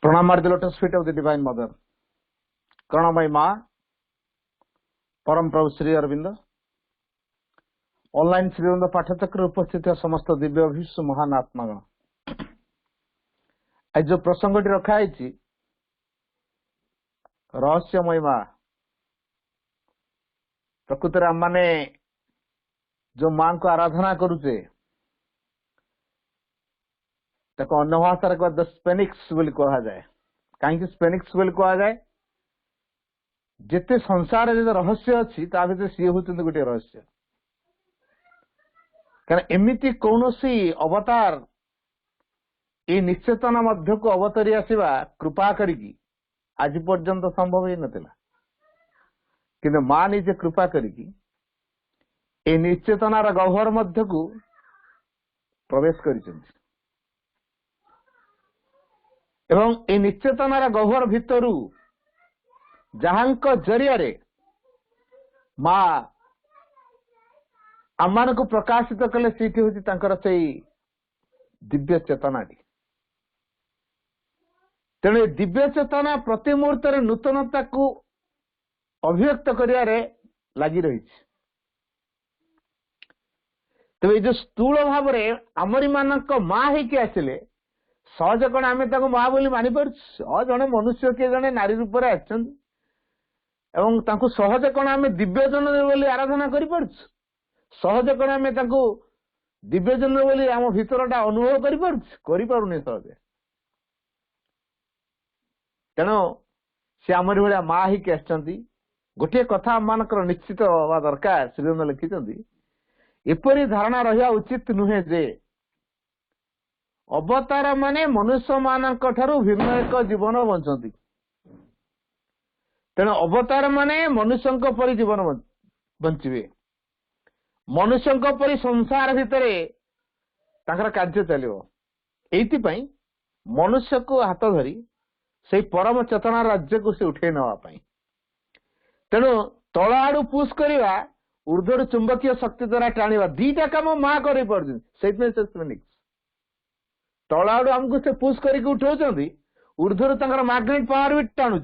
Pranam at the lotus feet of the Divine Mother. Pranamai Ma, Param Prabhu Sri Aurobindo, online Shri Aurobindo पाठचक्र उपस्थित समस्त दिव्य अभिष्ट महान आत्मागण आज जो प्रसंगटी रखाई रहस्य महिमा प्रकृत आम माने जो मां को आराधना करुचे अन्य भाषा द स्पेनिक्स कहा जाए कहीं स्पेनिक्स कहा जाए जिते संसार जो रहस्य अच्छी ता भीतर सी हूँ गोटे रहस्य कारण एमिति कौनसी अवतार ये निश्चेतना मध्य को अवतरी आसवा कृपा करिकी आज पर्यंत संभव ही नथिला किंतु मां निजे कृपा करिकी ए निश्चेतनार गह्वर मध्य को प्रवेश करिसेंती एवं ए निश्चेतनार गह्वर भितरु जहांक जरिया रे मां आमान को प्रकाशित कले सीटी हूँ से दिव्य चेतनाटी तेणु दिव्य चेतना प्रति मुहूर्त नूतनता को अभिव्यक्त करियारे लगी रही तेज ये जो स्थूल भाव आमरी मानक माँ होके आसिले सहज कण आम माँ बोली मानि पार जड़े मनुष्य किए जड़े नारी रूप से सहज कण आम दिव्यजन बोली आराधना कर सहज कण आम दिव्यजन बोली आम भीतरटा अनुभव करें सहजे तेणु सी आमरी भाया माँ होके आसती गोटे कथा आम मानकर निश्चित हवा दरकार श्रीरंग लिखिं एपरी धारणा रहा उचित नुहे जे अवतार माने मनुष्य मानक ठारू भिन्न एक जीवन बंचती तेणु अवतार माने मनुष्य परि जीवन बंचे मनुष्य परि संसार भितर कार्य चलो ये मनुष्य को हाथ धरी से परम चेतना राज्य को से उठे नापी तेणु तल आड़ पुश करवा ऊर्ध्वर चुंबकीय शक्ति द्वारा टाणिबा दीटा काम माँ कर तल आड़ आमको से पुश करके उठाऊँ ऊर्ध्वर मैग्नेट पावर भी टाणु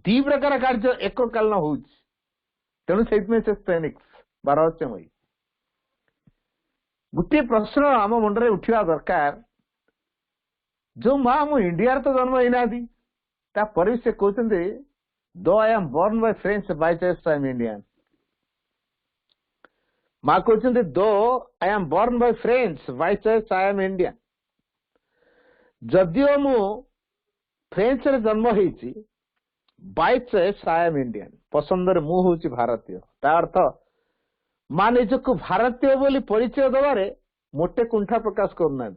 दी प्रकार कार्य एक कालन हो तेणु से स्पेनिक्स रहस्यमयी गोटे प्रश्न आम मुंडे उठा दरकार जो माँ मु इंडिया तो जन्म होना से कहते दो I am born by French by choice I am Indian माँ कहते दो I am born by French by choice I am Indian जदियो मु फ्रेंच रे जन्म होती by choice I am Indian पसंद मु हूँ भारतीय ता अर्थ मां निजक भारतीय बोली परिचय दबारे मोटे कुंठा प्रकाश करना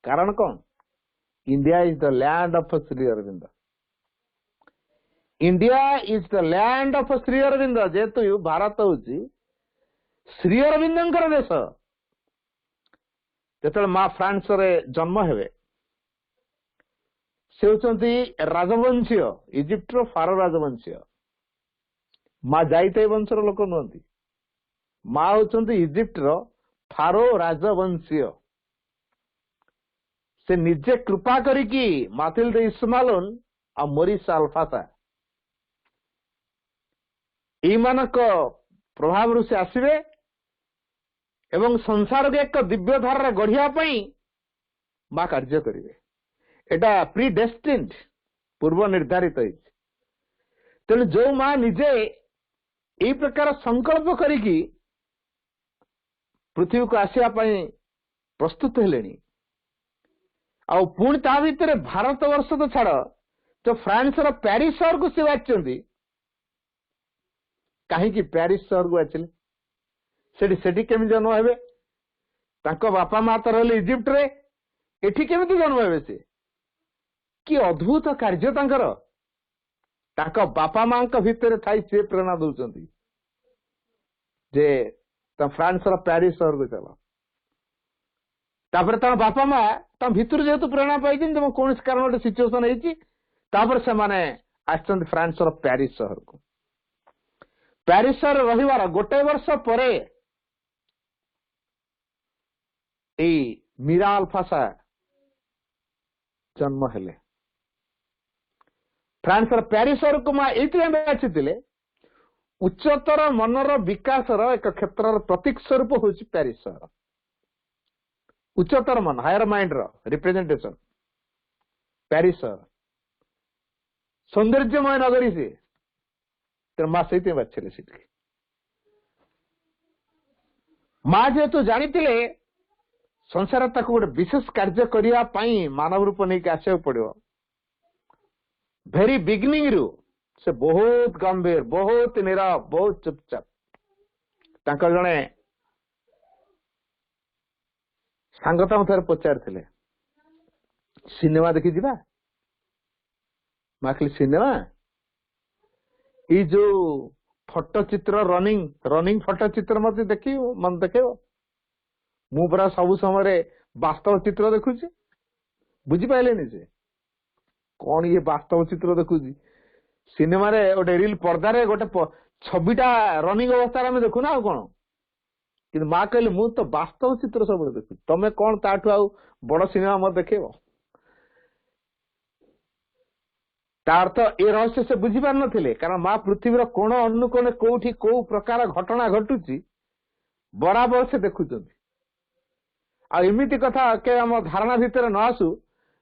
कारण कौन India is the land of Shri Aurobindo India is the land of Shri Aurobindo जेतु भारत हूँ श्री अरविंद देश जो मां फ्रांस रे जन्म हेबे से होती राजवंशीय इजिप्टर फारो राजवंशीय मां जाइते वंशर लोक नुहति माँ होती इजिप्टर फारो राजवंशीय से निजे कृपा करिकी माथिल्दे इस्माइल आ मोरिस अल्फासा मानक प्रभाव से आसवे एवं संसार के एक दिव्य धारा गढ़िया माँ कार्य करेंगे एटा प्री डेस्टिन्ड पूर्व निर्धारित तेणु जो माँ निजे यही प्रकार संकल्प करिकी पृथ्वी को आसवा प्रस्तुत हेले पुणी ता भीतर भारत वर्ष तो छाड़ तो फ्रांस रो पेरिस सहर को सी बाची कहीं पेरिस सहर को आसिले केमी जन्म हे बापा माँ तो रही इजिप्ट रे एठी केमी जन्म हे से कि अद्भुत कार्य बापा माँ भितर थी सी प्रेरणा दौरान जे फ्रांस रो पेरिस सहर को चलो तापर बापा माँ भितर जेहेतु प्रेरणा पाई कौन कारण गोटे सिचुएसन होती से माने आसचंद फ्रांस रो पेरिस सहर को पेरिस सहर रहिवार गोटे वर्ष परे मीरा अल्फासा जन्म हेले फ्रांस प्यारिस सहर को माँ ये बाछी उच्चतर मनर विकासर एक क्षेत्र प्रतीक स्वरूप हूँ प्यारिस सहर उच्चतर मन हायर माइंड रिप्रेजेंटेशन प्यारिस सहर सौंदर्यमय नगरी से तेरे माँ सहित बाछिले सीट माँ जेहेतु जानी संसार ताको गोटे विशेष कार्य करने मानव रूप नहीं आसा पड़ो भेरी बिगिनिंग रु से बहुत गंभीर बहुत नीरव बहुत चुपचाप तांकर जड़े सांगता थे पचार सिनेमा देखी जा माखली सिनेमा ये जो फटोचित्र रनिंग फटोचित्र मत देखी मन देखे मु परा सब समय वास्तव चित्र देखुची बुझिपारे से कौन ये वास्तव चित्र देखुची सिनेमा रे गोटे रील पर्दारे गोटे छविटा रनिंग अवस्था में देखुना आ कौन कि माँ कहली मु तो वास्तव चित्र सब देखु तमें कौन ताठू आउ बड़ सिनेमा मत देखेब तार तो ये रहस्य से बुझी पार नथिले कारण माँ पृथ्वीर कोण अनुकोण कोठी को प्रकार घटना घटुची बराबर से देखुचंती आ एमिति कथा के हम धारणा भितर न आसु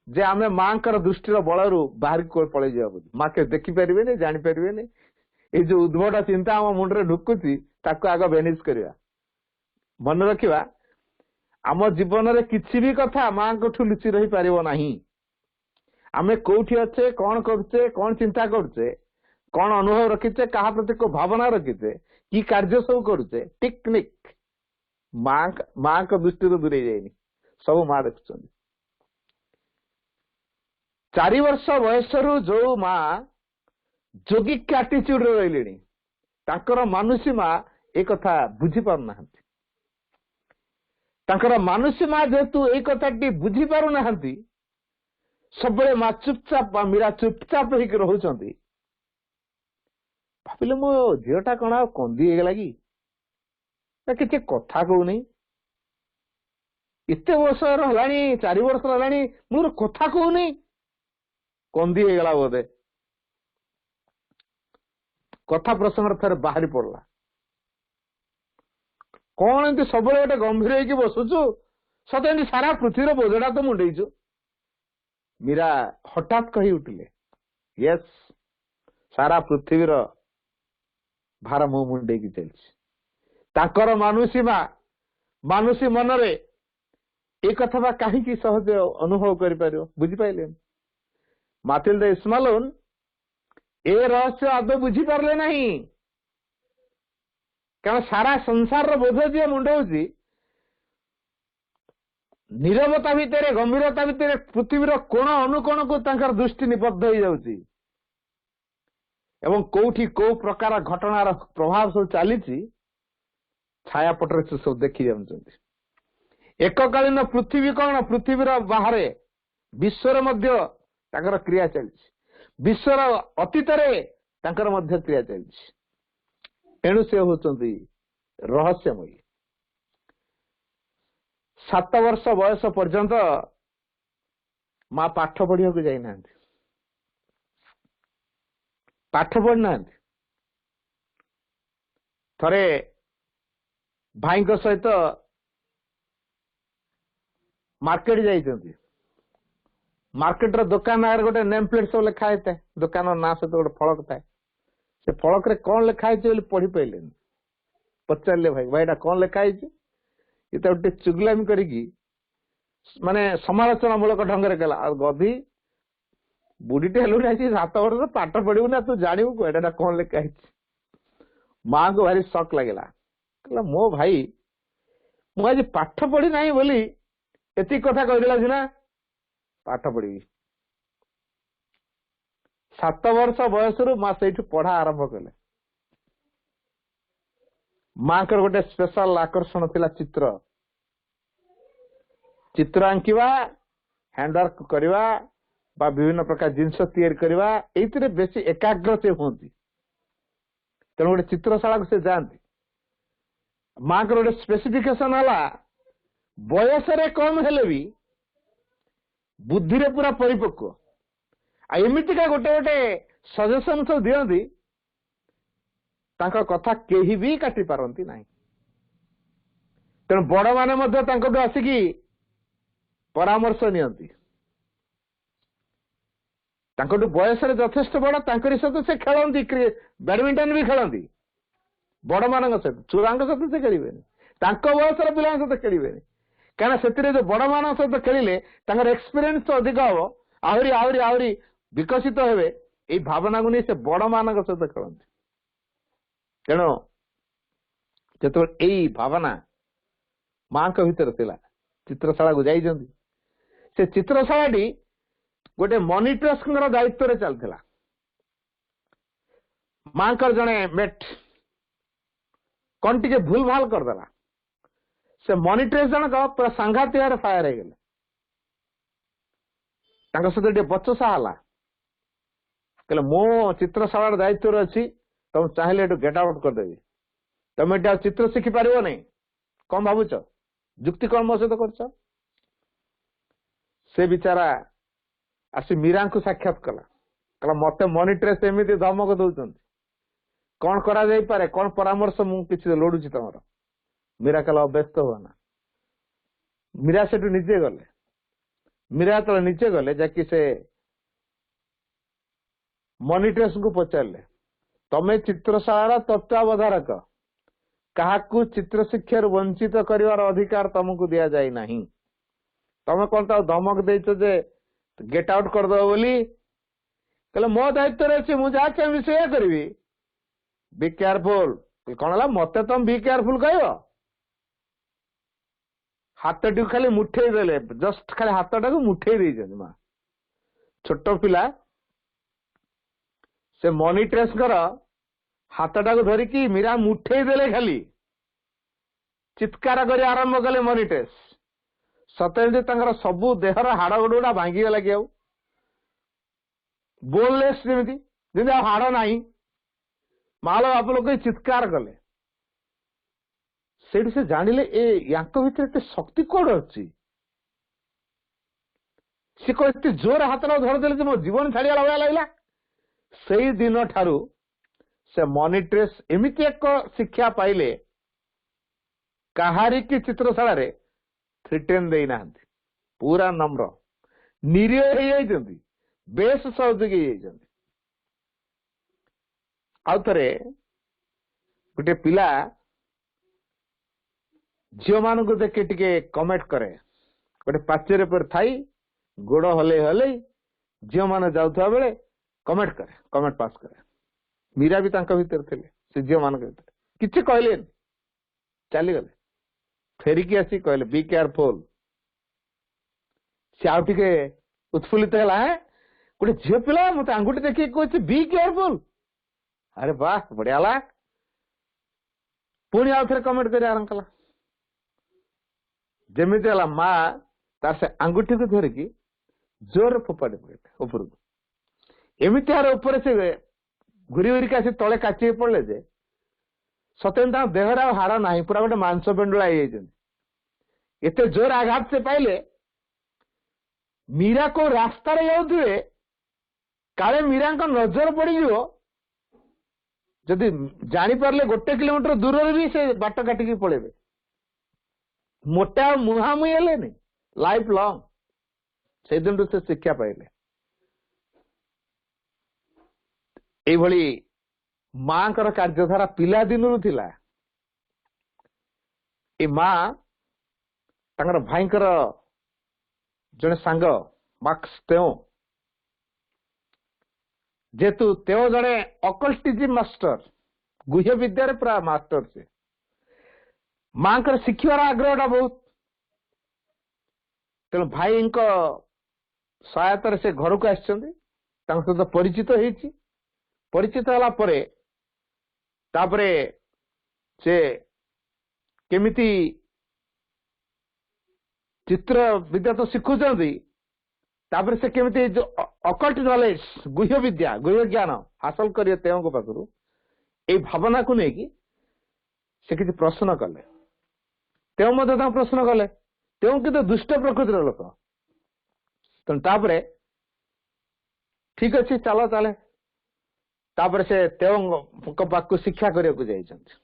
जे आमे मांकर दृष्टिर बलरू बाहर को पड़े जाबो माँ के देखि परिबे नै जानि परिबे नै ए जो उद्भट चिंता हम मुंडरे ढुकुची ताको आग बेनिस करिया मन रखिबा आम जीवन रे किछि भी कथा मां कोठु लुचि रही पारिबो नाही आमे कोठी अच्छे कौन करछे कौन चिंता करछे कौन अनुभव रखिछे कहा प्रति को भावना रखिछे की कार्य सब करुछे टेक्निक मां को दृष्टि दूरे जाइनी सब मां देखुछन 4 वर्ष बयसरू जो मां जोगिक एटीट्यूड रहिलेनी ताकर मानुषी मां एक कथा बुझी पार नाहंती ताकर मानुषी मां जेतु एक कथाटी बुझी पारु नाहंती सब माँ चुपचाप मीरा चुपचाप होकर रोचंती भाविले मो झीटा कौन आ कंदी होगला कि किसी कथा कहूनी एत वर्ष है 4 वर्ष है मोर कथा कहूनी कंदी होगला बोधे कथा प्रसंग थे बाहरी पड़ला कौन एमती सब गोटे गंभीर होगी बसुचु सत एमती सारा पृथ्वीर बोझटा तो मुंडेचु मीरा हठात कही उठिले यस सारा पृथ्वीर भार मो मुंडे की चलछि ताकर मानुषी मनरे एक कथा कहीं सहज अनुभव कर पारियो बुझी पाइले मातिल्दा इस्मालोन ए रहस्य आदौ बुझी पारले नहीं कारण सारा संसार रो बोझ जे मुंडौची नीरवता भितर गंभीरता भितर पृथ्वीर कोण अनुकोण को तांकर दृष्टि निबद्ध हो जाउची एवं कोठी को प्रकार घटनार प्रभाव सब चली छायापटर से सब देखी जाउछंती एककालीन पृथ्वी कौन पृथ्वीर बाहर विश्वर मध्य तांकर क्रिया चलछि विश्वर अतीतरे तांकर मध्य क्रिया चलछि एणु से होचंती रहस्यमयी 7 वर्ष बयस पर्यंत माँ पाठ पढ़िया को जाई नांती पाठ पढ़ना थरे भाई सहित मार्केट जाइछंती मार्केट रो दुकान आगे गोटे नेम प्लेट सब लिखा है दुकान ना सहित गोटे फलक थाए से फलक रे कौन लिखा है पढ़ी पाइले पचारे भाईटा कौन लिखा है ये गोटे चुगलामी करी माने समालोचना मूलक ढंग से कला गधी बुढ़ीटे हेलु 7 वर्ष पाठ पढ़ू ना तू जानू कौटा कौन लिखाई माँ को भारी शक लगेगा कहला मो भाई मुझे पाठ पढ़ी ना बोली एति कथा कहला सीना पाठ पढ़ी 7 वर्ष बयस माँ से पढ़ा आरंभ कले माँ कर गोटे स्पेशल आकर्षण थिला चित्र आंकिवा हैंडवर्क करवा बा विभिन्न प्रकार जिनस तैयारी करवा एइतिरे बेसी एकाग्र से होती तेणु गोटे चित्रशाला को से जाती माँ को गोटे स्पेसिफिकेशन है बयस कम हेले भी बुद्धि रे पूरा परिपक्व एमतीका गोटे गोटे सजेशन सब दियंती तांका कथा केही भी काटी पारंती नाही तेणु बड़ माने मध्य तांकटू आसिकी परामर्श नियंती तांकटू बयस यथेष्ट बड़ तांकरी सहित से खेलती बैडमिंटन भी खेलती बड़ मान सहित छुआ सहित से खेलें बयसर पिला सहित खेलें कहीं से जो बड़ मान सहित खेलिले एक्सपीरियंस तो अधिक हम आहरी आहरी आहरी विकसित हेबे ये भावना को नहीं से बड़ मान सहित खेलती तेणु जो यही भावना माँ भीतर थिला चित्रशाला को जाइए से चित्रशाला टी गोटे मॉनिटर्स दायित्व चलता माँ जड़े मेट कौन टे भूल भाल करदेला से मॉनिटर्स जनक पूरा सांघातिक फायर हो गले सहित बचसा है कहले मो चित्रशाला दायित्व अच्छी तुम चाहिए गेट आउट करदेवी तुम चित्र शिखी पार नहीं कौन भावुच जुक्ति कौन मो सहित कर से बिचारा आसी मीरा को साक्षात कला कहला मत मॉनिटर्स एमती धमक दौरान कौन करा जाई पारे कौन परामर्श मुझे लोड़ुची तुम मीरा कहला व्यस्त हुआ मीरा से निजे गले मीरा तो निजे गले जाकि से मॉनिटर्स को पचारे तमें चित्रशाला तत्वावधारक क्या चित्र शिक्षा वंचित करिवार अधिकार तुमको दि जाए ना तमें कौन धमक देच जे गेट आउट करदे बोली कहले मो दायित्व अच्छी मुझे जहाँ चाहिए से करी बी केयरफुल कौन है मत तुम बी केयरफुल कह हाथ टी खाली मुठे देले जस्ट खाली हाथटा को मुठे दे माँ छोट पिला से मॉनिटर्स हाथटा को धरिकी मीरा मुठे देले खाली चित्कार कर आरंभ कले मॉनिटर्स सतरे सबू देहर हाड़ गोड़ गुड़ा भांगीगला कि बोललेस जमी हाड़ ना माल बाप लोग चित्कार कले से जानिले या भीतर एत शक्ति कौन अच्छी सी को जोर हाथ धरदे मो जीवन छाड़ा लगा लगला से दिन ठारू से मॉनिटर्स एमती एक शिक्षा पाइले कहारी की चित्रशाला रे थ्रिटेन देना पूरा नम्र निरीह बेस सहयोगी आउ थे गोटे पिला झील मान को देखे टिके कमेंट करे गोटे पाचेरी पर थाई गोड़ हले हले झील मान जाऊा बेले कमेंट करे कमेंट पास करे मीरा भी भीतर थे से झील मान कि कहले चलीगले फेरिकी आसी कहले बी केयरफुल से आउ टे उत्फुल्लित है गोटे झील पिला मत आंगुठी देखिए कहे बी केयरफुल अरे वाह बढ़िया ला पुणी आउ थे कमेंट कर आरंभ कला जमीती है माँ तार से आंगुठी को धरिकी जोर फोपाड़ी पड़े ऊपर एमती ऊपर से घुरी घुरी आसी तले काची पड़े जे सतन देहर हाड़ ना पूरा गोटे मांस पेंडुला एत जोर आघात से पाइले मीरा को रास्ता जाऊे काले मीरा नजर पड़ जदि जापारे गोटे किलोमीटर दूर भी से बाट काटिकी पड़े मोटा मुहामुही हेले लाइफ लंग से दिन से शिक्षा पाइले यही माँ कार्यधारा पिला दिन थिला ए माँ भाईकर जड़े सांग मार्क्स तेओ जेतु तेओ जड़े अकल्टिजिम मास्टर गुह्य विद्यार पूरा मास्टर से माँ शिखार आग्रहटा बहुत तेणु भाई सहायतार से घर को आसत परिचित होती परिचित होला परे तापरे से केमिति चित्र विद्या तो शिखुचंदी तापरे से केमिति जो अकल्ट नॉलेज गुह्य विद्या गुह्य ज्ञान हासिल करिए तेओं पाखु ए भावना को लेकिन से किसी प्रश्न कले तेओ प्रश्न कले तेओ कि दुष्ट प्रकृतिर लोक तेणु तापरे ठीक अच्छे चल चले तापर से तेओ पाक शिक्षा करने को जाइछन्ति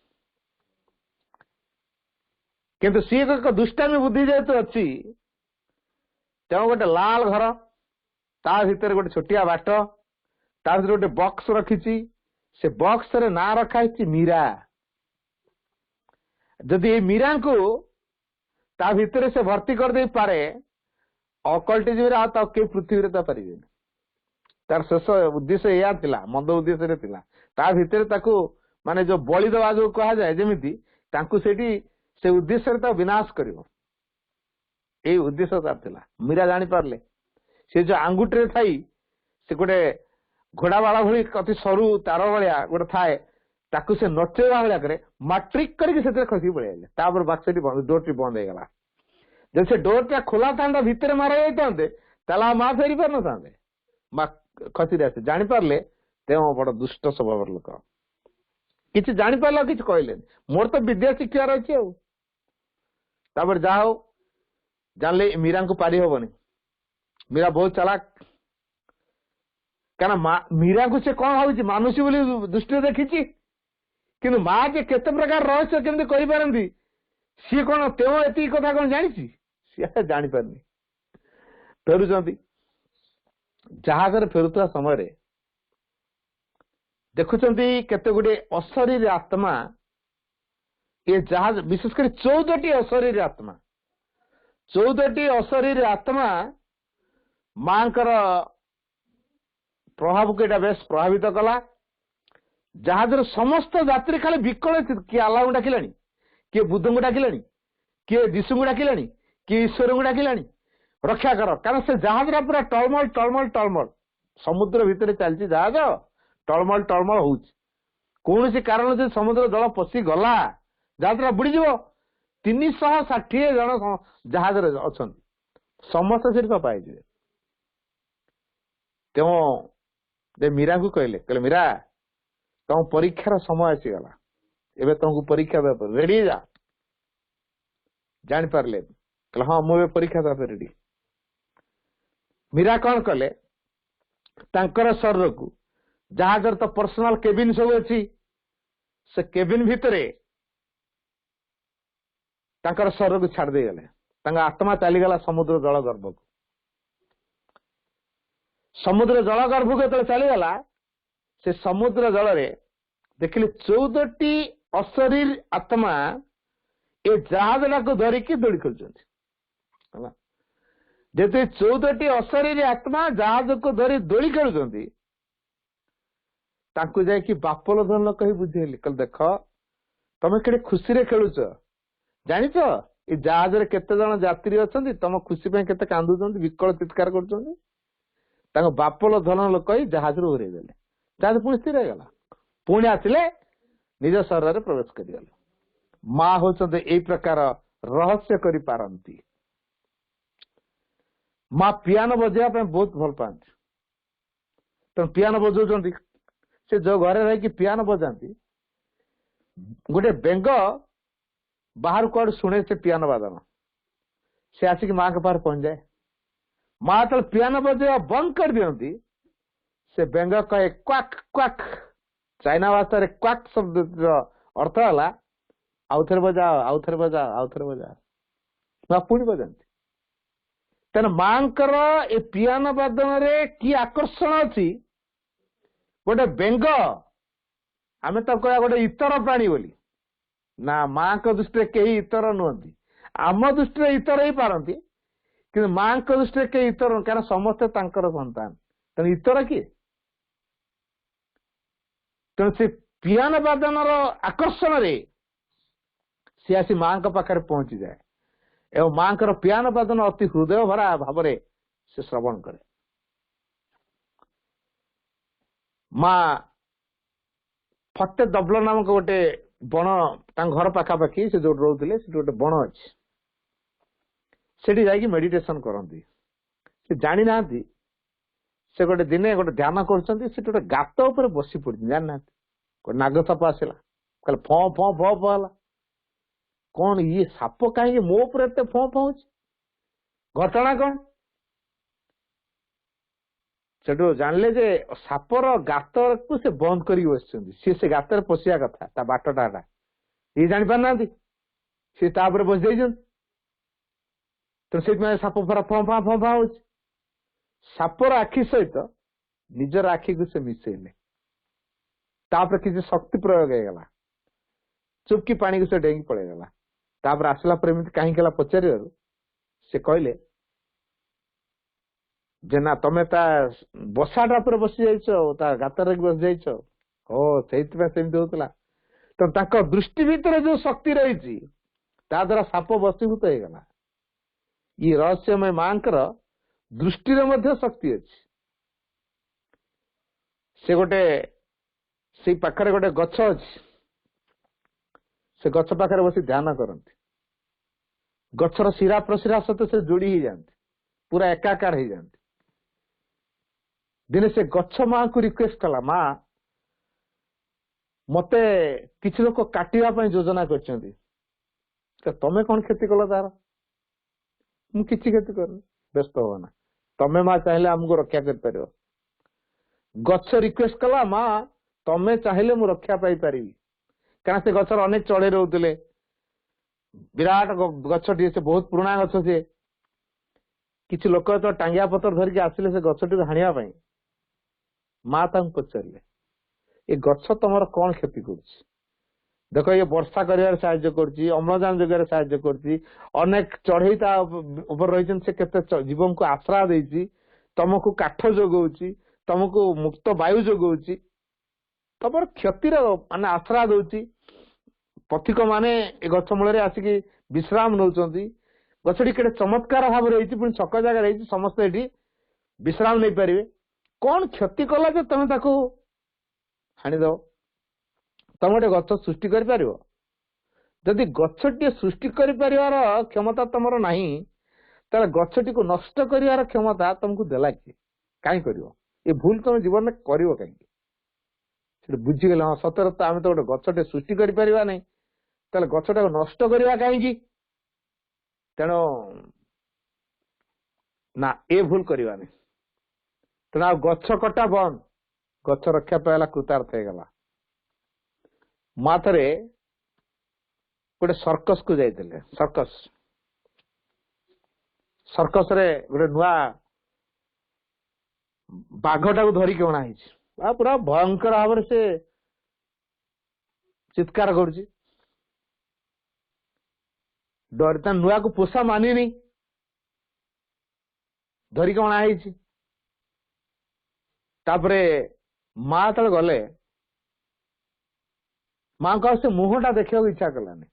किंतु सी एक दुष्टामी बुद्धि जेहेतु अच्छी तेणु गोटे लाल घर ता भीतर गोटे छोटिया बाट ता भीतर गोटे बॉक्स रखी से बॉक्स रे ना रखाई मीरा जदि ये मीरा को ता भीतर से भर्ती कर दे पारे अकल्टिज्म के पृथ्वी तो पारे तार शेष उद्देश्य या थिला मंद उद्देश्य रे थिला ता भीतर ताकू माने जो बलि दवा जो कहा जाए जेमिति तांकू सेठी से उद्देश्य रे विनाश करिवो ए उद्देश्य तार थिला मीरा जानि पारले से जो आंगुठी रे थाई से गोटे घोड़ा वाला भली कति सरू तार भलिया गोटे थाए ताकू से नचेवा भलिया करे मैट्रिक करके सेते खसी पड़े तापर बाक्सटी बंद डोरटी बंद हो गला जब से डोरटा खोला था भीतर मारा जाइते ताला माँ फेरी पार नते माँ खसी आसे जानी पारले तेओ बड़ दुष्ट स्वभाव लोक किसी जानी पारला किसी कहले मोर तो विद्या शिक्षा रही तापर जाओ जानले मीरा को पारी हबनी मीरा बहुत चालाक क्या मीरा को से कौन भावी मानुषी बोली दृष्टि देखी किंतु माँ जे केते प्रकार रहस्य केमती करि पारंती सी कौन तेओ एति कथा कौन जानी सी जानी पारनी फेरुचंती जहाज फेरुवा समय देखुंती केते गुडे अशरीर आत्मा ये जहाज विशेषकर 14टी अशरीर आत्मा 14टी अशरीर आत्मा मां प्रभाव को बेस प्रभावित कला जहाज समस्त यात्री खाली विकल किए आल्लाह को डाकिला किए बुद्ध को डाकिला किए जीशु को डाकिला किए ईश्वर को डाकिला रक्षा कर कारण से जहाज पूरा टलमल टलमल टलमल समुद्र भितर चलती जहाज टलमल टलमल हो कौन सी कारण से समुद्र जल पशि गला जहाज बुड़ीज 360 जन जहाज अच्छा समस्त से पाइजे तेो मीरा को कहले मीरा तुम परीक्षार समय आसीगला एबे तुमको परीक्षा रेडी जा जान पारले कहले हाँ मुझे परीक्षा देवा रेडी मीरा कौन कले तांकर शरीर को जहाज तो पर्सनल केबिन सब अच्छी से केबिन भितरे तांकर शरीर को छाड़ दे गले आत्मा चलीगला समुद्र जल गर्भ को समुद्र जल गर्भ को जो चलीगला से समुद्र जल रे देखिले 14टी अशरीर आत्मा ए जहाज को धरिकी दौड़ी खेलुंट जेते 14टी अशरीर आत्मा जहाज को धरी दौड़ी खेलुंट तांको जाई बापल धन कही बुझेली कल देख तमे केड़े खुशी रे खेलुच जानिच ए जहाज रे केते जन यात्री अछंती तम खुशी पे केते कांदुचंती विकल चित्कार करचंती तांको बापल धन लोक कही जहाज रे उड़े देले जहाज पुणी स्थिर गला पुणी आसिले निज शरीर प्रवेश करिगले माँ होचंते एई प्रकार रहस्य करि पारंती माँ पियानो बजेया पे बहुत भल पाती तो पियानो बजाउछंती से जो घरे रही पियानो बजाती गोटे बेंग बाहर कुआड़ शुणे से पियानो बादन से आसिक माँ के पास पहुंच जाए माँ तो पियानो बजेया बंद कर दियंती से बेंग कहे क्वाक क्वाक चाइना भाषा क्वाक शब्द अर्थ है आउ थे बजाओ आउ थे बजाओ आउ थे बजाओ माँ पुणी बजाती तेना मांकर ए पियानो वादन रे कि आकर्षण अच्छी गोटे बेंग आम तो कह गोटे इतर प्राणी बोली ना माँ को दृष्टि कहीं इतर नुहति आम दृष्टि इतर ही पारती कि माँ को दृष्टि कहीं इतर कारण समस्ते संतान तेना इतर किए तेणु से पियानो वादन आकर्षण रे सी आसी माँ पाखे पहुंची जाए एवं माँ पियानो वादन अति हृदय भरा भाव से श्रवण करे माँ फटे दबल नामक गोटे बण घर पाखापाखि से जो रोते से गोटे बण अच्छी से मेडिटेशन करती से जानी ना से गोटे दिने गोटे ध्यान कर गोटे गात उपर बसी पड़ी जाना गोटे नाग साप आसला कल फँ फँ फँ फला कौन ये साप कहीं मो पर फँ फँ घटना कौन ସେଠୁ ଜାଣିଲେ ଯେ ସାପର ଗାତକୁ ସେ ବନ୍ଦ କରିକି ବସିଛନ୍ତି। ସିଏ ସେ ଗାତରେ ପଶିବା କଥା, ତା ବାଟଟା ଇଏ ଜାଣିପାରୁନାହାନ୍ତି, ସିଏ ତାପରେ ବସି ଯାଇଛନ୍ତି। ତ ସେଇଥିପାଇଁ ସାପ ପୁରା ଫମ୍ଫା ଫମ୍ଫା ହଉଛି। ସାପର ଆଖି ସହିତ ନିଜର ଆଖିକୁ ସେ ମିଶେଇଲେ, ତାପରେ କିଛି ଶକ୍ତି ପ୍ରୟୋଗ ହେଇଗଲା, ଚୁପକି ପାଣିକୁ ସେ ଡେଇଁକି ପଳେଇଗଲା। ତାପରେ ଆସିଲା ପରେ ଏମିତି କାହିଁକି ହେଲା ପଚାରିବାରୁ ସେ କହିଲେ ଯେ ନା ତମେ ତା ବସାଟା ଉପରେ ବସି ଯାଇଛ, ତା ଗାତରେ ବସି ଯାଇଛ, ଓ ସେଇଥିପାଇଁ ସେମିତି ହଉଥିଲା। ତ ତାଙ୍କ ଦୃଷ୍ଟି ଭିତରେ ଯୋଉ ଶକ୍ତି ରହିଛି ତା ଦ୍ୱାରା ସାପ ବଶୀଭୂତ ହେଇଗଲା। ଇଏ ରହସ୍ୟମୟ ମାଙ୍କର ଦୃଷ୍ଟିରେ ମଧ୍ୟ ଶକ୍ତି ଅଛି। ସେ ସେଇ ପାଖରେ ଗୋଟେ ଗଛ ଅଛି, ସେ ଗଛ ପାଖରେ ବସି ଧ୍ୟାନ କରନ୍ତି। ଗଛର ଶିରା ପ୍ରଶିରା ସହିତ ସେ ଯୋଡି ହେଇଯାନ୍ତି, ପୁରା ଏକାକାର ହେଇଯାନ୍ତି। ଦିନେ ସେ ଗଛ ମାଙ୍କୁ ରିକ୍ୱେଷ୍ଟ କଲା, ମା ମତେ କିଛି ଲୋକ କାଟିବା ପାଇଁ ଯୋଜନା କରିଛନ୍ତି, ତମେ କଣ କ୍ଷତି କଲ ତାର? ମୁଁ କିଛି କ୍ଷତି କରୁନି, ବ୍ୟସ୍ତ ହବ ନା, ତମେ ମା ଚାହିଁଲେ ଆମକୁ ରକ୍ଷା କରିପାରିବ। ଗଛ ରିକ୍ୱେଷ୍ଟ କଲା, ମା ତମେ ଚାହିଁଲେ ମୁଁ ରକ୍ଷା ପାଇପାରିବି। କାରଣ ସେ ଗଛର ଅନେକ ଚଢେଇ ରହୁଥିଲେ, ବିରାଟ ଗଛଟିଏ, ସେ ବହୁତ ପୁରୁଣା ଗଛ। ସିଏ କିଛି ଲୋକ ତ ଟାଙ୍ଗିଆ ପତ୍ର ଧରିକି ଆସିଲେ ସେ ଗଛଟିକୁ ହାଣିବା ପାଇଁ। ମା ତାଙ୍କୁ ପଚାରିଲେ, ଏ ଗଛ ତମର କଣ କ୍ଷତି କରୁଛି? ଦେଖ, ଇଏ ବର୍ଷା କରିବାରେ ସାହାଯ୍ୟ କରୁଛି, ଅମ୍ଳଜାନ ଯୋଗାଇବାରେ ସାହାଯ୍ୟ କରୁଛି, ଅନେକ ଚଢେଇ ତା ଉପରେ ରହିଛନ୍ତି, ସେ କେତେ ଜୀବଙ୍କୁ ଆଶ୍ରା ଦେଇଛି, ତମକୁ କାଠ ଯୋଗଉଛି, ତମକୁ ମୁକ୍ତ ବାୟୁ ଯୋଗଉଛି, ତମର କ୍ଷତିର ମାନେ ଆଶ୍ରା ଦଉଛି। ପଥିକ ମାନେ ଏ ଗଛ ମୂଳରେ ଆସିକି ବିଶ୍ରାମ ନଉଛନ୍ତି। ଗଛଟି କେତେ ଚମତ୍କାର ଭାବରେ ହେଇଛି, ପୁଣି ଛକ ଜାଗାରେ ହେଇଛି, ସମସ୍ତେ ଏଠି ବିଶ୍ରାମ ନେଇପାରିବେ। କଣ କ୍ଷତି କଲା ଯେ ତମେ ତାକୁ ହାଣିଦବ? ତମେ ଗୋଟେ ଗଛ ସୃଷ୍ଟି କରିପାରିବ? ଯଦି ଗଛଟିଏ ସୃଷ୍ଟି କରିପାରିବାର କ୍ଷମତା ତମର ନାହିଁ, ତାହେଲେ ଗଛଟିକୁ ନଷ୍ଟ କରିବାର କ୍ଷମତା ତମକୁ ଦେଲା କିଏ? କାହିଁ କରିବ? ଏ ଭୁଲ ତମେ ଜୀବନରେ କରିବ କାହିଁକି? ସେଠି ବୁଝିଗଲେ, ହଁ ସତରେ ତ ଆମେ ତ ଗୋଟେ ଗଛଟେ ସୃଷ୍ଟି କରିପାରିବା ନାହିଁ, ତାହେଲେ ଗଛଟାକୁ ନଷ୍ଟ କରିବା କାହିଁକି? ତେଣୁ ନା, ଏ ଭୁଲ କରିବାନି। ତେଣୁ ଆଉ ଗଛ କଟା ବନ୍ଦ, ଗଛ ରକ୍ଷା ପାଇଲା, କୃତାର୍ଥ ହେଇଗଲା। ମା ଥରେ ଗୋଟେ ସର୍କସକୁ ଯାଇଥିଲେ। ସର୍କସରେ ଗୋଟେ ନୂଆ ବାଘଟାକୁ ଧରିକି ଅଣା ହେଇଛି। ପୁରା ଭୟଙ୍କର ଭାବରେ ସେ ଚିତ୍କାର କରୁଛି, ଡରି ତା ନୂଆକୁ ପୋଷା ମାନିନି, ଧରିକି ଅଣା ହେଇଛି। ତାପରେ ମା ଯେତେବେଳେ ଗଲେ, ମାଙ୍କୁ ଆଉ ସେ ମୁହଁଟା ଦେଖିବାକୁ ଇଚ୍ଛା କଲାନି।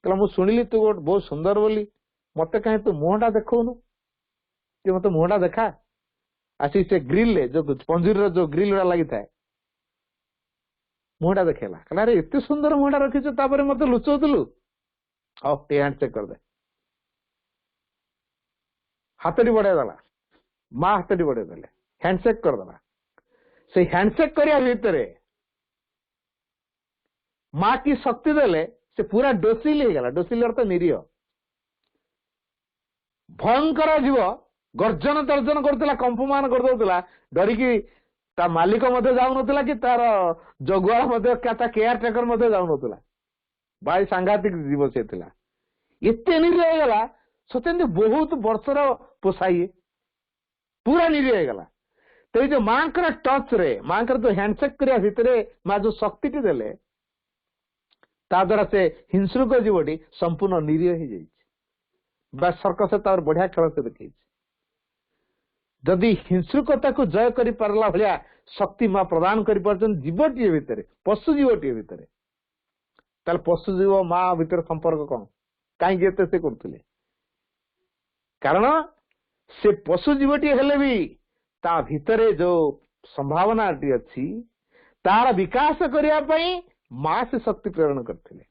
କହିଲା, ମୁଁ ଶୁଣିଲି ତୁ ଗୋଟେ ବହୁତ ସୁନ୍ଦର ବୋଲି, ମତେ କାହିଁ ତୁ ମୁହଁଟା ଦେଖଉନୁ, ଯେ ମତେ ମୁହଁଟା ଦେଖା। ଆସି ସେ ଗ୍ରିଲରେ, ଯୋଉ ପଞ୍ଜୁରୀର ଯୋଉ ଗ୍ରିଲ ଗୁଡା ଲାଗିଥାଏ, ମୁହଁଟା ଦେଖେଇଲା। କହିଲା, ଆରେ ଏତେ ସୁନ୍ଦର ମୁହଁଟା ରଖିଛୁ, ତାପରେ ମତେ ଲୁଚଉଥିଲୁ। ହଉ, ଟିକେ ହ୍ୟାଣ୍ଡସେକ୍ କରିଦେ। ହାତଟି ବଢେଇ ଦେଲା, ମା ହାତଟି ବଢେଇ ଦେଲେ, ହ୍ୟାଣ୍ଡସେକ୍ କରିଦେଲା। ସେଇ ହ୍ୟାଣ୍ଡସେକ୍ କରିବା ଭିତରେ ମା କି ଶକ୍ତି ଦେଲେ, ସେ ପୁରା ଡୋସିଲ ହେଇଗଲା। ଡୋସିଲ ଅର୍ଥ ନିରୀହ। ଭୟଙ୍କର ଜୀବ ଗର୍ଜନ ତର୍ଜନ କରୁଥିଲା, କମ୍ପମାନ କରିଦଉଥିଲା, ଡରିକି ତା ମାଲିକ ମଧ୍ୟ ଯାଉନଥିଲା, କି ତାର ଜଗୁଆଳ ମଧ୍ୟ, ତା କେୟାର ଟେକର ମଧ୍ୟ ଯାଉନଥିଲା। ଭାଇ ସାଂଘାତିକ ଜୀବ ସେ ଥିଲା। ଏତେ ନିରୀହ ହେଇଗଲା, ସତେନ୍ତି ବହୁତ ବର୍ଷର ପୋଷାଇ, ପୁରା ନିରୀହ ହେଇଗଲା। ତ ଏଇ ଯୋଉ ମାଙ୍କର ଟଚରେ, ମାଙ୍କର ଯୋଉ ହ୍ୟାଣ୍ଡସେକ୍ କରିବା ଭିତରେ ମା ଯୋଉ ଶକ୍ତିଟି ଦେଲେ, ତା ଦ୍ୱାରା ସେ ହିଂସ୍ରୁକ ଜୀବଟି ସମ୍ପୂର୍ଣ୍ଣ ନିରୀହ ହେଇଯାଇଛି। ବା ସର୍କସରେ ତାର ବଢିଆ ଖେଳ ସେ ଦେଖେଇଛି। ଯଦି ହିଂସ୍ରୁକତାକୁ ଜୟ କରିପାରିଲା ଭଳିଆ ଶକ୍ତି ମା ପ୍ରଦାନ କରିପାରୁଛନ୍ତି ଜୀବଟିଏ ଭିତରେ, ପଶୁ ଜୀବଟିଏ ଭିତରେ, ତାହେଲେ ପଶୁ ଜୀବ ମା ଭିତରେ ସମ୍ପର୍କ କଣ? କାହିଁକି ଏତେ ସେ କରୁଥିଲେ? କାରଣ ସେ ପଶୁ ଜୀବଟିଏ ହେଲେ ବି ତା ଭିତରେ ଯୋଉ ସମ୍ଭାବନାଟି ଅଛି, ତାର ବିକାଶ କରିବା ପାଇଁ ମା ସେ ଶକ୍ତି ପ୍ରେରଣ କରିଥିଲେ।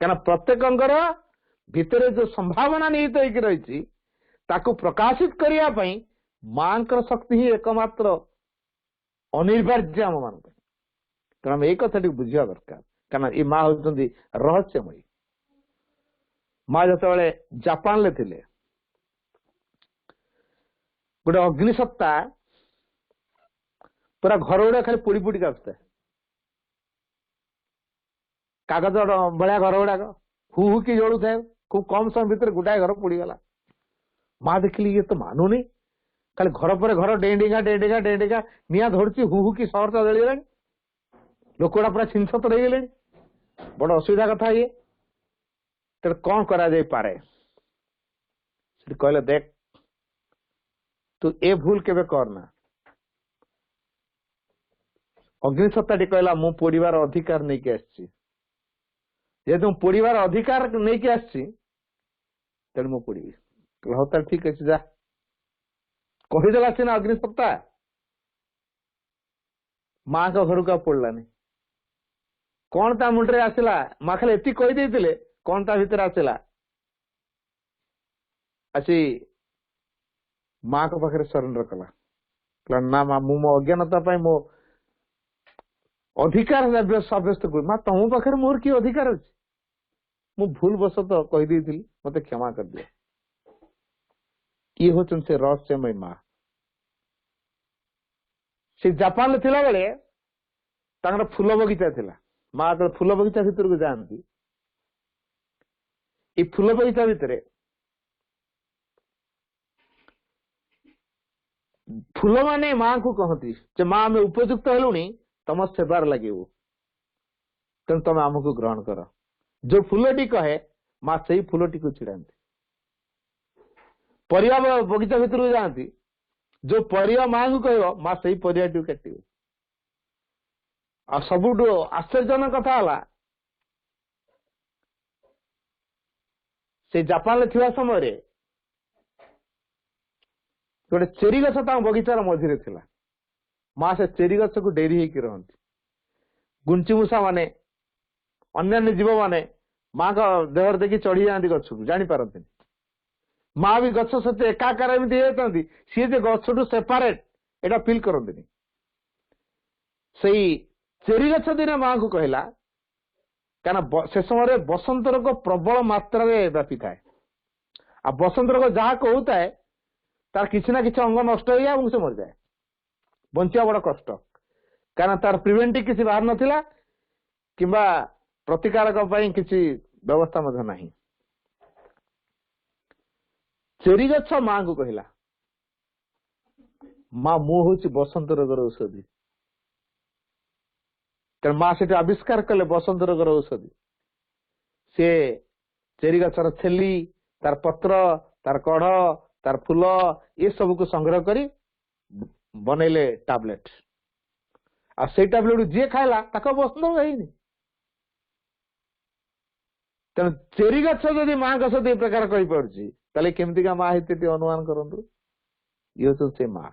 କାରଣ ପ୍ରତ୍ୟେକଙ୍କର ଭିତରେ ଯୋଉ ସମ୍ଭାବନା ନିହିତ ହେଇକି ରହିଛି, ତାକୁ ପ୍ରକାଶିତ କରିବା ପାଇଁ ମାଙ୍କର ଶକ୍ତି ହିଁ ଏକମାତ୍ର ଅନିବାର୍ଯ୍ୟ ଆମ ମାନଙ୍କ ପାଇଁ। ତେଣୁ ଆମେ ଏଇ କଥାଟିକୁ ବୁଝିବା ଦରକାର। କାରଣ ଏ ମା ହଉଛନ୍ତି ରହସ୍ୟମୟୀ। ମା ଯେତେବେଳେ ଜାପାନରେ ଥିଲେ, गोटे अग्निसत्ता पूरा घर गुड़ा खाली पोड़ी पोड़ी आसुଥାଏ कागज भलिया घर गुड़ाक हु हु कि जलुए खूब कम समय भितर गोटाए घर पोड़ीगला माँ देखिली ये तो मानुनी खाली घर पर घर डेंडिगा डेंडिगा डेंडिगा निआ धरती हु हु कि सहर तो जलीगला लोक गुड़ा पूरा छिनछत रही गले बड़ असुविधा कथा ये तेरे कौन करा जाई पारे कहले देख तू ए भूल केबे करना अग्निसत्ताटी कहला मु पोड़ीबार अधिकार नहीं के आछि जेहेतु पोड़ीबार अधिकार नहीं के आछि तेणु मु पोड़ी हौ तार ठीक अछि जा कहीदेला सीना अग्निसत्ता माँ का घर का पड़लानी कौन ता मुंडरे आसला माँ खाली एति कही देइतिले कौन ता भीतर आसला आसी माँ को पाखे सरेंडर कला ना माँ मु मो अज्ञानता मो अधिकार सब्यस्त कर माँ तुम पाखे मोर कि अधिकार अच्छे मु भूल बस तो कही मत क्षमा कर दिया ये होचन से रहस्यमय माँ से जापान थिला बेले तांकर फूल बगीचा थिला माँ तो फूल बगीचा भीतर को जाती ये फूल बगीचा भितर फूल माने माँ को कहती जे माँ आम उपयुक्त हेलुनी तुम सेवार लगे तेणु तुम आमको ग्रहण कर जो फूलटी कहे माँ से फूलटी को छिड़ाती परिया बगीचा भीतर को जाती जो परिया माँ को कह माँ से परियाटी काट आ सबुठ आश्चर्यजनक कथा है से जापान थिबा समय गोटे चेरी गछ बगीचार मझे थिला माँ से चेरी गछ को डेरी होकर रहती गुंचीमूषा माने अन्य जीव माने माँ का देहर देखी चढ़ी जाती गछ को जापारती माँ भी गछ सहित एकाकार एमती होती सी जे गछ टू सेपारेट एटा फिल करती सही चेरी गछ दिने माँ को कहला क्या से समय बसंत रोग प्रबल मात्रा व्यापी थाए आ बसंत रोग जहाँ कहता है तार किसी ना किसी अंग नष्ट हो जाए से मर जाए बंचा बड़ कष्ट क्या तार प्रिवेंटिव किसी बाहर नाला कि प्रतिकारक किसी व्यवस्था ना चेरी गछ माँ को कहला माँ मु हूँ बसंत रोगर औषधि तेणु माँ से आविष्कार कले बसंत रोगर औषधि सी चेरी गछर छेली तार पत्र तार कढ़ तार फूल ये सब को संग्रह करी बनैले टैबलेट आ से टैबलेट जी खाइला ताको बसंत रोग है तेणु चेरी गछ जदि माँ गछ दे प्रकार कही पारुछि ताले केमतिका माँ हेते टी अनुमान करंतु ये तो से माँ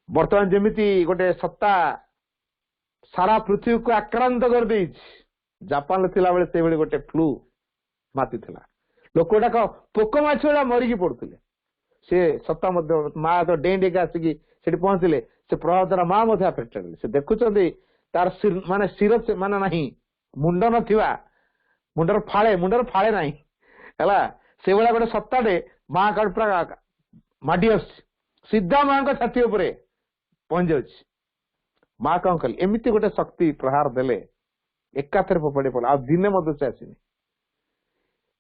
वर्तमान जमिति गोटे सत्ता सारा पृथ्वी को आक्रांत कर देई जापान थिला बेले से बेले गोटे फ्लू माती थिला लोक गुड़ाक पोक माछ भा मरिकी पड़ुले से सत्ता माँ तो डें डेक आसिकी से पहुंचले से प्रभाव द्वारा माँ अफेक्टेड से देखुं तार माने शिर माने नहीं मुंड नथिबा मुंडर फाड़े नहीं है से भाया गोटे सत्ताटे माँ का पूरा माडी आस सीधा माँ का छाती उपरे पहुंच जाऊँ माँ कौन कल एमती गोटे शक्ति प्रहार देले एकाथरे फोपाड़ी पड़ा आ दिने से आसनी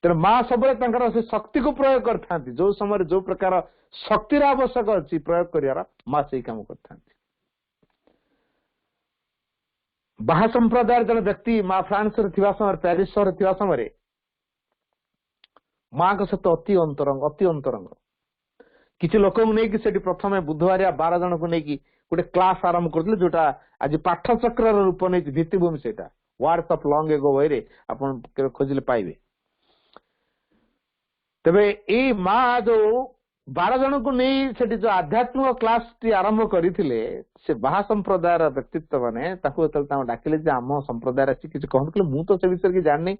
तेणु माँ सब से शक्ति को प्रयोग करता जो समय जो प्रकार शक्तिर आवश्यक अच्छी प्रयोग कर माँ से काम करता बाहा संप्रदाय जन व्यक्ति माँ फ्रांस समय प्यारिस सहर समय माँ का सहित अति अंतरंग किसी लोक नहीं प्रथम बुधवारिया 12 जन को लेकिन गोटे क्लास आरंभ करते जोटा आज पाठचक्र रूप नहीं भित्तिभूमि से वर्ड्स ऑफ लॉन्ग एगो वही आप खोजिले पाइबे तेबे ये माँ जो 12 जन को नहीं से जो आध्यात्मिक क्लास टी आरंभ करते से बाहा संप्रदायर व्यक्तित्व मैंने डाकिले आम संप्रदाय किसी कहते मुझे तो से विषय की जाननी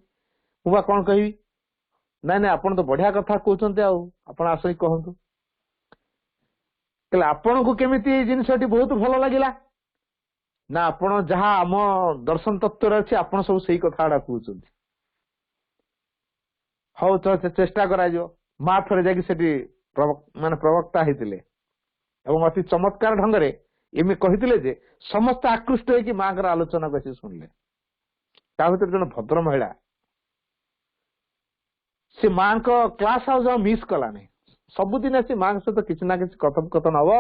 मुझे कौन कहि ना ना आप तो बढ़िया कथा कहते आप आसिक कहतु आपण को केमिति जिनसटी बहुत भल लगिला ना आपण जहाँ आम दर्शन तत्व अच्छे आप सब सही कथा कहते हौ तो चेष्टा करा माँ थरे जाकि ମାନେ ପ୍ରବକ୍ତା ହେଇଥିଲେ ଏବଂ ଅତି ଚମତ୍କାର ଢଙ୍ଗରେ ଏମିତି କହିଥିଲେ ଯେ ସମସ୍ତେ ଆକୃଷ୍ଟ ହେଇକି ମାଙ୍କର ଆଲୋଚନାକୁ ଆସି ଶୁଣିଲେ। ତା ଭିତରେ ଜଣେ ଭଦ୍ର ମହିଳା, ସେ ମାଙ୍କ କ୍ଲାସ ହାଉସ ଆଉ ମିସ୍ କଲାନି। ସବୁଦିନ ଆସି ମାଙ୍କ ସହିତ କିଛି ନା କିଛି କଥୋପକଥନ ହବ।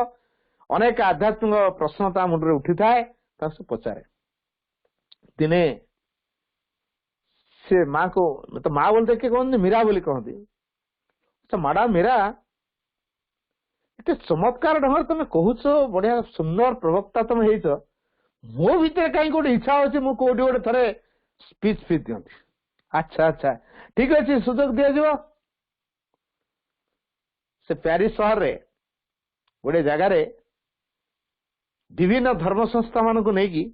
ଅନେକ ଆଧ୍ୟାତ୍ମିକ ପ୍ରଶ୍ନ ତା ମୁଣ୍ଡରେ ଉଠିଥାଏ, ତାକୁ ସେ ପଚାରେ। ଦିନେ ସେ ମାଙ୍କୁ ତ ମା ବୋଲି ଦେଖି କହନ୍ତି, ମୀରା ବୋଲି କହନ୍ତି। ମାଡାମ ମୀରା, ଏତେ ଚମତ୍କାର ଢଙ୍ଗରେ ତମେ କହୁଛ, ବଢିଆ ସୁନ୍ଦର ପ୍ରବକ୍ତା ତମେ ହେଇଛ, ମୋ ଭିତରେ କାହିଁକି ଗୋଟେ ଇଚ୍ଛା ଅଛି ମୁଁ କୋଉଠି ଗୋଟେ ଥରେ ସ୍ପିଚ ଦିଅନ୍ତି। ଆଚ୍ଛା ଆଚ୍ଛା, ଠିକ ଅଛି, ସୁଯୋଗ ଦିଆଯିବ। ସେ ପ୍ୟାରିସ ସହରରେ ଗୋଟେ ଜାଗାରେ ବିଭିନ୍ନ ଧର୍ମ ସଂସ୍ଥା ମାନଙ୍କୁ ନେଇକି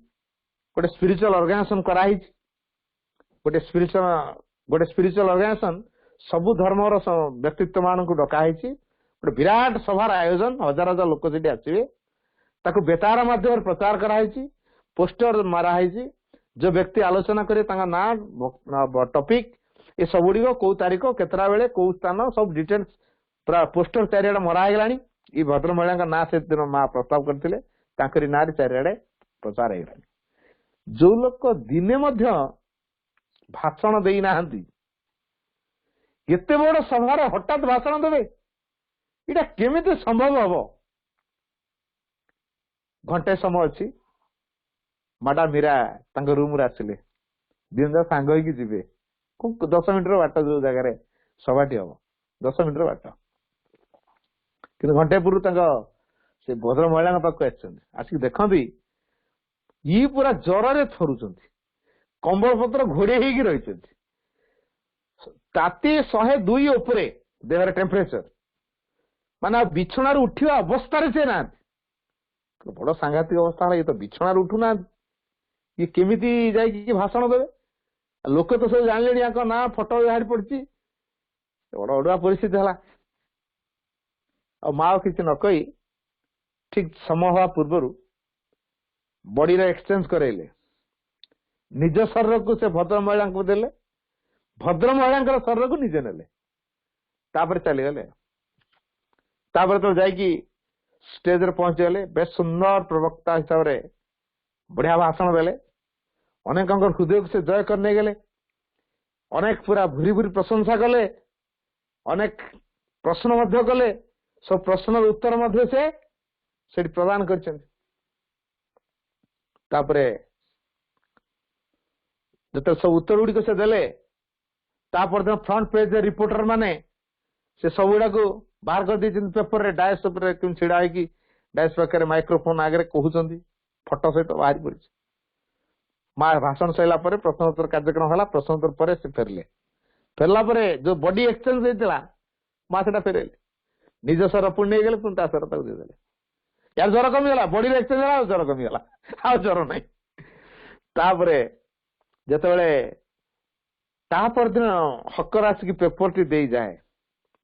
ଗୋଟେ ସ୍ପିରିଚୁଆଲ ଅର୍ଗାନାଇଜେସନ କରାହେଇଛି। ଗୋଟେ ସ୍ପିରିଚୁଆଲ ଅର୍ଗାନାଇଜେସନ ସବୁ ଧର୍ମର ବ୍ୟକ୍ତିତ୍ୱ ମାନଙ୍କୁ ଡକା ହେଇଛି। ଗୋଟେ ବିରାଟ ସଭାର ଆୟୋଜନ, ହଜାର ହଜାର ଲୋକ ସେଠି ଆସିବେ। ତାକୁ ବେତାର ମାଧ୍ୟମରେ ପ୍ରଚାର କରାହେଇଛି, ପୋଷ୍ଟର ମାରା ହେଇଛି। ଯୋଉ ବ୍ୟକ୍ତି ଆଲୋଚନା କରିବେ ତାଙ୍କ ନାଁ, ଟପିକ, ଏ ସବୁଗୁଡ଼ିକ, କୋଉ ତାରିଖ, କେତେଟା ବେଳେ, କୋଉ ସ୍ଥାନ, ସବୁ ଡିଟେଲ୍ସ ପୁରା ପୋଷ୍ଟର ଚାରିଆଡେ ମରା ହେଇଗଲାଣି। ଏଇ ଭଦ୍ର ମହିଳାଙ୍କ ନାଁ ସେଦିନ ମା ପ୍ରସ୍ତାବ କରିଥିଲେ, ତାଙ୍କରି ନାଁରେ ଚାରିଆଡେ ପ୍ରଚାର ହେଇଗଲାଣି। ଯୋଉ ଲୋକ ଦିନେ ମଧ୍ୟ ଭାଷଣ ଦେଇନାହାନ୍ତି, ଏତେ ବଡ ସଭାରେ ହଠାତ୍ ଭାଷଣ ଦେବେ, ଏଇଟା କେମିତି ସମ୍ଭବ ହବ? ଘଣ୍ଟେ ସମୟ ଅଛି। ମାଡାମ ମୀରା ତାଙ୍କ ରୁମରେ ଆସିଲେ। ଦିନ ଯାକ ସାଙ୍ଗ ହେଇକି ଯିବେ। 10 ମିନିଟର ବାଟ, ଯୋଉ ଜାଗାରେ ସଭାଟି ହବ 10 ମିନିଟର ବାଟ। କିନ୍ତୁ ଘଣ୍ଟେ ପୂର୍ବରୁ ତାଙ୍କ ସେ ଭଦ୍ର ମହିଳାଙ୍କ ପାଖକୁ ଆସିଛନ୍ତି। ଆସିକି ଦେଖନ୍ତି ଇଏ ପୁରା ଜ୍ୱରରେ ଥରୁଛନ୍ତି, କମ୍ବଳ ପତ୍ର ଘୋଡେଇ ହେଇକି ରହିଛନ୍ତି। ତାତି 102 ଉପରେ ଦେହରେ ଟେମ୍ପରେଚର, ମାନେ ବିଛଣାରୁ ଉଠିବା ଅବସ୍ଥାରେ ସେ ନାହାନ୍ତି। ବଡ ସାଂଘାତିକ ଅବସ୍ଥା ହେଲା। ଇଏ ତ ବିଛଣାରୁ ଉଠୁନାହାନ୍ତି, ଇଏ କେମିତି ଯାଇକି ଭାଷଣ ଦେବେ? ଲୋକ ତ ସବୁ ଜାଣିଲେଣି, ୟାଙ୍କ ନାଁ, ଫଟୋ ବାହାରି ପଡିଛି। ବଡ ଅଡୁଆ ପରିସ୍ଥିତି ହେଲା। ଆଉ ମା କିଛି ନ କହି ଠିକ ସମୟ ହବା ପୂର୍ବରୁ ବଡିର ଏକ୍ସଚେଞ୍ଜ କରାଇଲେ। ନିଜ ଶରୀରକୁ ସେ ଭଦ୍ର ମହିଳାଙ୍କୁ ଦେଲେ, ଭଦ୍ର ମହିଳାଙ୍କର ଶରୀରକୁ ନିଜେ ନେଲେ, ତାପରେ ଚାଲିଗଲେ। ତାପରେ ତ ଯାଇକି ଷ୍ଟେଜରେ ପହଞ୍ଚିଗଲେ। ବେଶ ସୁନ୍ଦର ପ୍ରବକ୍ତା ହିସାବରେ ବଢିଆ ଭାଷଣ ଦେଲେ। ଅନେକଙ୍କ ହୃଦୟକୁ ସେ ଜୟ କରି ନେଇଗଲେ। ଅନେକ ପୁରା ଭୁରି ଭୁରି ପ୍ରଶଂସା କଲେ। ଅନେକ ପ୍ରଶ୍ନ ମଧ୍ୟ କଲେ। ସବୁ ପ୍ରଶ୍ନର ଉତ୍ତର ମଧ୍ୟ ସେ ସେଠି ପ୍ରଦାନ କରିଛନ୍ତି। ତାପରେ ଯେତେବେଳେ ସବୁ ଉତ୍ତର ଗୁଡିକ ସେ ଦେଲେ, ତାପରେ ଫ୍ରଣ୍ଟ ପେଜରେ ରିପୋର୍ଟର ମାନେ ସେ ସବୁଗୁଡାକୁ ବାହାର କରିଦେଇଛନ୍ତି ପେପରରେ। ଡାଏସ୍ ଉପରେ କେମିତି ଛିଡା ହେଇକି ଡାଏସ୍ ପାଖରେ ମାଇକ୍ରୋଫୋନ ଆଗରେ କହୁଛନ୍ତି, ଫଟୋ ସହିତ ବାହାରି ପଡିଛି। ମା ଭାଷଣ ସରିଲା ପରେ ପ୍ରଶ୍ନୋତ୍ତର କାର୍ଯ୍ୟକ୍ରମ ହେଲା। ପ୍ରଶ୍ନୋତ୍ତର ପରେ ସେ ଫେରିଲେ। ଫେରିଲା ପରେ ଯୋଉ ବଡି ଏକ୍ସଚେଞ୍ଜ ହେଇଥିଲା, ମା ସେଟା ଫେରେଇଲେ। ନିଜ ସ୍ୱର ପୁଣି ନେଇଗଲେ, ପୁଣି ତା ସ୍ୱର ତାକୁ ଦେଇଦେଲେ। ୟାର ଜ୍ୱର କମିଗଲା, ବଡିର ଏକ୍ସଚେଞ୍ଜ ହେଲା, ଆଉ ଜ୍ୱର କମିଗଲା, ଆଉ ଜ୍ୱର ନାହିଁ। ତାପରେ ଯେତେବେଳେ ତା ପରଦିନ ହକର ଆସିକି ପେପରଟି ଦେଇଯାଏ,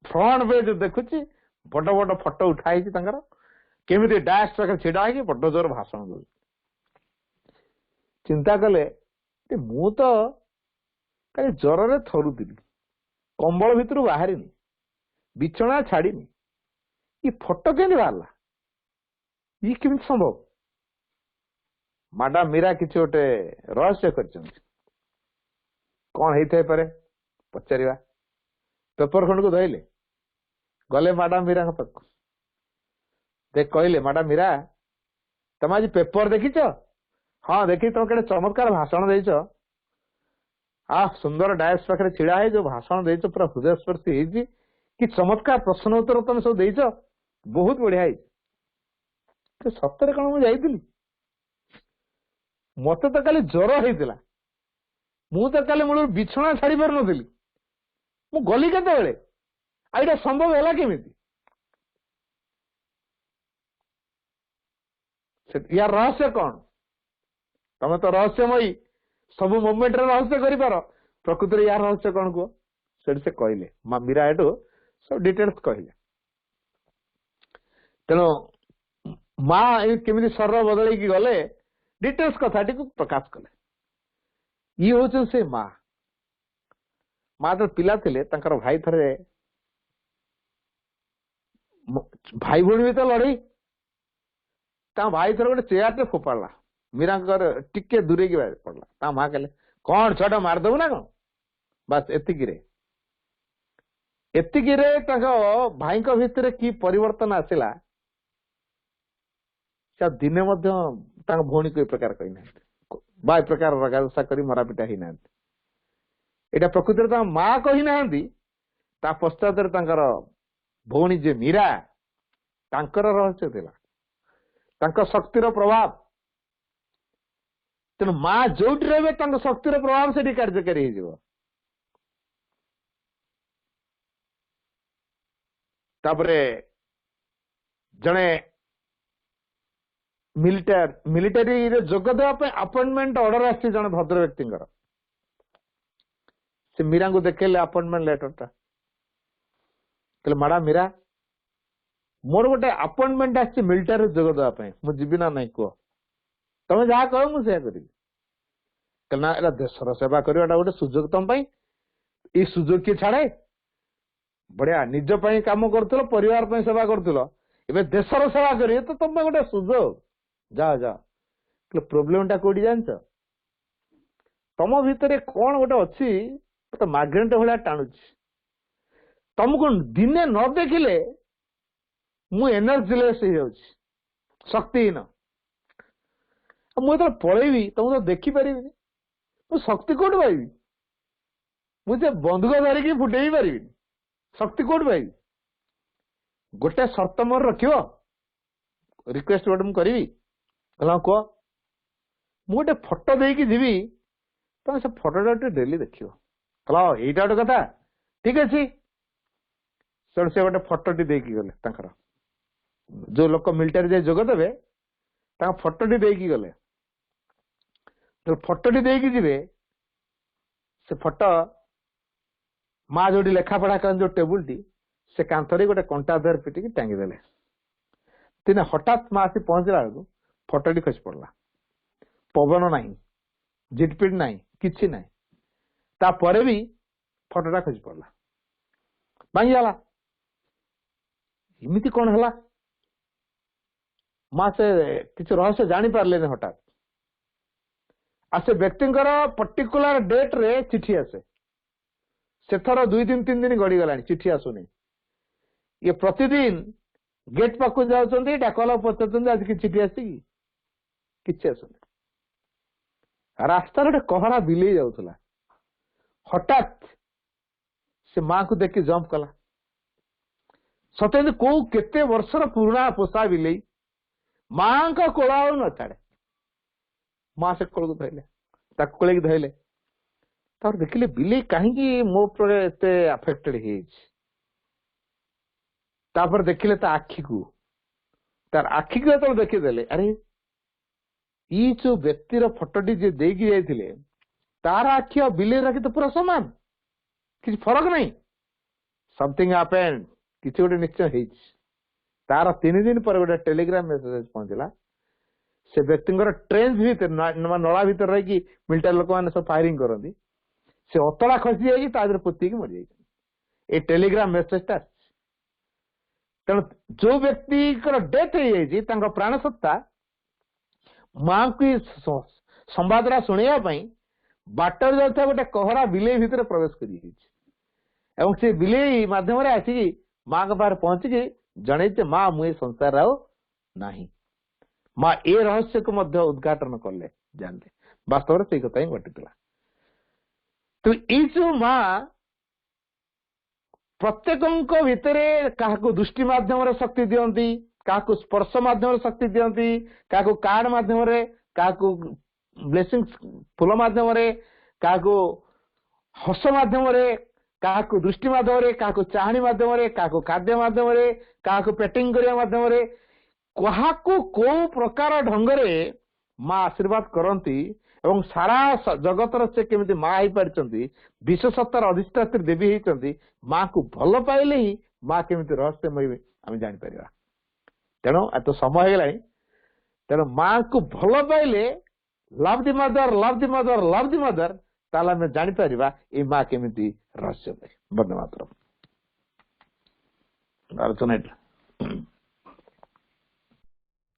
ଫ୍ରଣ୍ଟ ପେଜ ଦେଖୁଛି ବଡ ବଡ ଫଟୋ ଉଠା ହେଇଛି ତାଙ୍କର, କେମିତି ଡାଏସ୍ ପାଖରେ ଛିଡା ହେଇକି ବଡ ଜୋର ଭାଷଣ ଦଉଛି। ଚିନ୍ତା କଲେ, ମୁଁ ତ କାଲି ଜ୍ୱରରେ ଥରୁଥିଲି, କମ୍ବଳ ଭିତରୁ ବାହାରିନି, ବିଛଣା ଛାଡିନି, ଏ ଫଟୋ କେମିତି ବାହାରିଲା? ଇଏ କେମିତି ସମ୍ଭବ? ମାଡାମ ମୀରା କିଛି ଗୋଟେ ରହସ୍ୟ କରିଛନ୍ତି। କଣ ହେଇଥାଇପାରେ ପଚାରିବା। ପେପର ଖଣ୍ଡକୁ ଧଇଲେ, ଗଲେ ମାଡାମ ମୀରାଙ୍କ ପାଖକୁ। କହିଲେ, ମାଡାମ ମୀରା, ତମେ ଆଜି ପେପର ଦେଖିଛ? ହଁ ଦେଖି। ତମେ କେତେ ଚମତ୍କାର ଭାଷଣ ଦେଇଛ। ସୁନ୍ଦର ଡାଏସ୍ ପାଖରେ ଛିଡା ହେଇ ଯୋଉ ଭାଷଣ ଦେଇଛ, ପୁରା ହୃଦୟସ୍ପର୍ଶୀ ହେଇଛି। କି ଚମତ୍କାର ପ୍ରଶ୍ନ ଉତ୍ତର ତମେ ସବୁ ଦେଇଛ, ବହୁତ ବଢିଆ ହେଇଛି। ସତରେ କଣ ମୁଁ ଯାଇଥିଲି? ମତେ ତ କାଲି ଜ୍ୱର ହେଇଥିଲା, ମୁଁ ତ କାଲି ମୂଳରୁ ବିଛଣା ଛାଡି ପାରୁନଥିଲି, ମୁଁ ଗଲି କେତେବେଳେ? ଆଉ ଏଇଟା ସମ୍ଭବ ହେଲା କେମିତି? ୟାର ରହସ୍ୟ କଣ? ତମେ ତ ରହସ୍ୟମୟୀ, ସବୁ ମୁଭମେଣ୍ଟରେ ରହସ୍ୟ କରିପାର, ପ୍ରକୃତରେ ୟାର ରହସ୍ୟ କଣ କୁହ? ସେଠି ସେ କହିଲେ, ମୀରା ଏଠୁ ସବୁ ଡିଟେଲ୍ସ କହିଲେ। ତେଣୁ ମା କେମିତି ଶରୀର ବଦଳେଇକି ଗଲେ, ଡିଟେଲ୍ସ କଥାଟିକୁ ପ୍ରକାଶ କଲେ। ଇଏ ହଉଛନ୍ତି ସେ ମା। ମା ଯେତେବେଳେ ପିଲା ଥିଲେ, ତାଙ୍କର ଭାଇ ଥରେ भाई भौणी भी तो लड़े भाई थर गोटे चेयर टे फोपाड़ा मीरा टिके दूरे की पड़ला माँ कहले कौन छुआ मारदेबू ना कौन बस एतिकिरे भाई भितर कि परिवर्तन आसला से दिने भौणी को प्रकार कही ना ए प्रकार रगादशा कर मरापिटा ही ना यहाँ प्रकृति में माँ कही ना पश्चात भौणी जे मीरा तांकर रहस्य थिला शक्तिर प्रभाव तेणु माँ जो रे शक्तिर प्रभाव से कार्यकारी हो जड़े मिलिटारी जोग देवाई अपॉइंटमेंट ऑर्डर आसी जड़े भद्र व्यक्ति से मीरा को देखेले अपॉइंटमेंट लेटर टा कहले माडा मीरा मोर गोटे अपॉइंटमेंट आसी मिलिटारी जोग देवाई मु जीवी ना नहीं कह तमें जहाँ कह मुझे करी ना एला देशर सेवा करवाटा गोटे सुजोग तुम ये सुजोग किए छाड़े बढ़िया निज काम कर परिवार सेवा कर देशर सेवा करिए तो तुम गोटे सुजोग जा जा प्रोब्लेम टा कौटी जान तुम भितर कौन गोटे अच्छी तो मैग्नेट भाया टाणुची तुमको दिने न देखिले मु एनर्जीलेस हो शक्तिहीन मुझे पलैबी तुम तो देखिपारि मु शक्ति कौट पाइबी मुझे बंदूक धरिकी फुटे पारि शक्ति कौट पाइबी गोटे शर्त मोर रख रिक्वेस्ट गोटे मुझे करी कह गोटे फोटो देकी जीवी तुम से फोटोटा डेली देख कह यहीटा गोटे कथा ठीक अच्छे से गोटे फोटोटी देकी गले जो लोक मिलिटारी जाए जोग देवे फोटोटी देकी गले फोटोटी देकी जीवे से फोटो माँ जो लेखा पढ़ा कर जो टेबुल टी से कांथरे गोटे कंटा दर पिटिकी टांगी देले दिने हठात माँ आसी पहुंचला बेलू फोटोटी खसी पड़ला पवन ना झिटपिट ना कि ना तापर भी फोटोटा खसी पड़ला भांगीगला इमिति कौन है माँ से किसी रहस्य जानी पारे हठात से व्यक्ति पर्टिकुलर डेट रे चिठी आसे से थर 2-3 दिन गड़ी गलानी चिठी आसुनी ये प्रतिदिन गेट पाक जाऊँ डाकला पचार आज की चिठी आसी कि आसुनी रास्तार गोटे कहरा बिले जाऊला हठात से माँ को देखी जंप कला सत्य कौ केते वर्षर पुराणा पोषा बिले माँ का कोला न छाड़े माँ से कोल को धरले कोल धरले देखिले बिले कहीं मो अफेक्टेड हो देखिले आखि को तार आखि को जो देखीदे अरे ये जो व्यक्तिर फोटोटी जे देकी जाइए तार आखि और बिले आखि तो पूरा सामान किसी फरक नहीं समथिंग हैपेंड किसी गोटे निश्चय तार 3 दिन पर गोटे टेलीग्राम मेसेज पहुंचला से व्यक्ति ट्रेन भीतर नला भीतर रही मिलिटारी लोक मैंने सब फायरिंग करती से अतला खसी जाए पोती मरी जाए टेलीग्राम मेसेजटा तेणु जो व्यक्ति डेथ हो प्राण सत्ता माँ को संवादरा शुणापी बाटर जाता गोटे कहरा बिले भीतर प्रवेश कर से बिले मध्यम आसिक माँ के पास पहुंचिकी जन माँ मुझे संसार ना माँ ए रहस्य को उद्घाटन कले जानते वास्तव से कथा ही घटी तो ये जो माँ प्रत्येक भितर क्या दृष्टि मध्यम शक्ति दियंती क्या स्पर्श मध्यम शक्ति दियंती क्या कार्ड मध्यम क्या ब्लेसिंग फूल मध्यम क्या हस मध्यम क्या दृष्टि मध्यम क्या चाहणी मध्यम क्या खाद्य मध्यम क्या पेटिंग करने मध्यम क्या को प्रकार ढंगरे माँ आशीर्वाद करती एवं सारा जगतर से केमी माँ हो पारी विशेषतार अधिष्ठात्री देवी होती माँ को भल पाइले ही माँ केमी रहस्यमय आम जापर तेणु एत समय है तेणु माँ को भल पाइले love the mother love the mother love the mother ताला में जापर ये माँ केमी रहस्यमय। बंदे मातरम आलोचना।